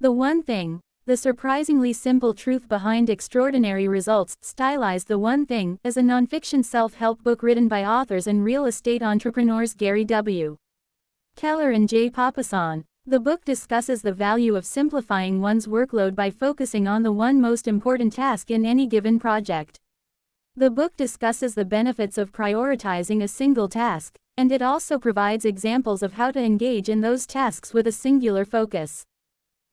The One Thing. The surprisingly simple truth behind extraordinary results. Stylized The One Thing is a nonfiction self-help book written by authors and real estate entrepreneurs Gary W. Keller and Jay Papasan. The book discusses the value of simplifying one's workload by focusing on the one most important task in any given project. The book discusses the benefits of prioritizing a single task, and it also provides examples of how to engage in those tasks with a singular focus.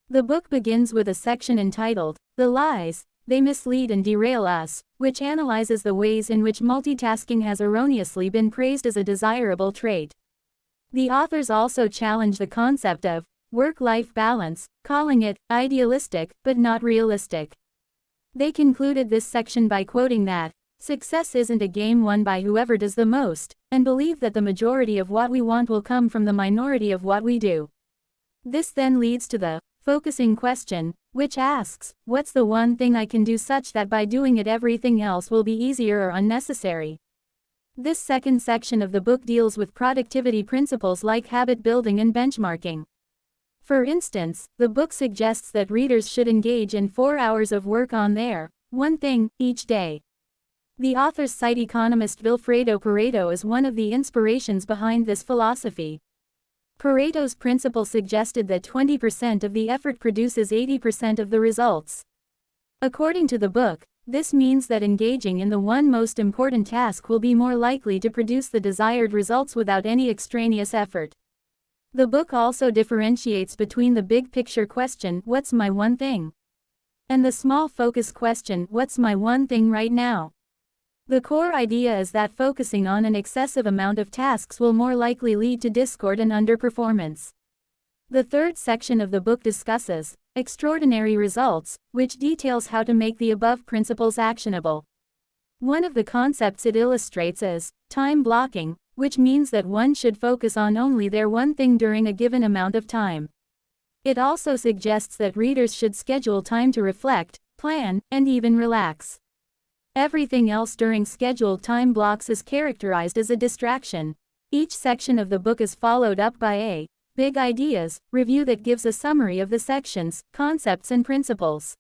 The book begins with a section entitled, "The Lies They Mislead and Derail Us," which analyzes the ways in which multitasking has erroneously been praised as a desirable trait. The authors also challenge the concept of work-life balance, calling it idealistic but not realistic. They concluded this section by quoting that, "Success isn't a game won by whoever does the most, and believe that the majority of what we want will come from the minority of what we do." This then leads to the focusing question, which asks, what's the one thing I can do such that by doing it everything else will be easier or unnecessary? This second section of the book deals with productivity principles like habit building and benchmarking. For instance, the book suggests that readers should engage in 4 hours of work on their one thing each day. The authors cite economist Vilfredo Pareto as one of the inspirations behind this philosophy. Pareto's principle suggested that 20% of the effort produces 80% of the results. According to the book, this means that engaging in the one most important task will be more likely to produce the desired results without any extraneous effort. The book also differentiates between the big picture question, "What's my one thing?" and the small focus question, "What's my one thing right now?" The core idea is that focusing on an excessive amount of tasks will more likely lead to discord and underperformance. The third section of the book discusses extraordinary results, which details how to make the above principles actionable. One of the concepts it illustrates is time blocking, which means that one should focus on only their one thing during a given amount of time. It also suggests that readers should schedule time to reflect, plan, and even relax. Everything else during scheduled time blocks is characterized as a distraction. Each section of the book is followed up by a big ideas review that gives a summary of the section's concepts and principles.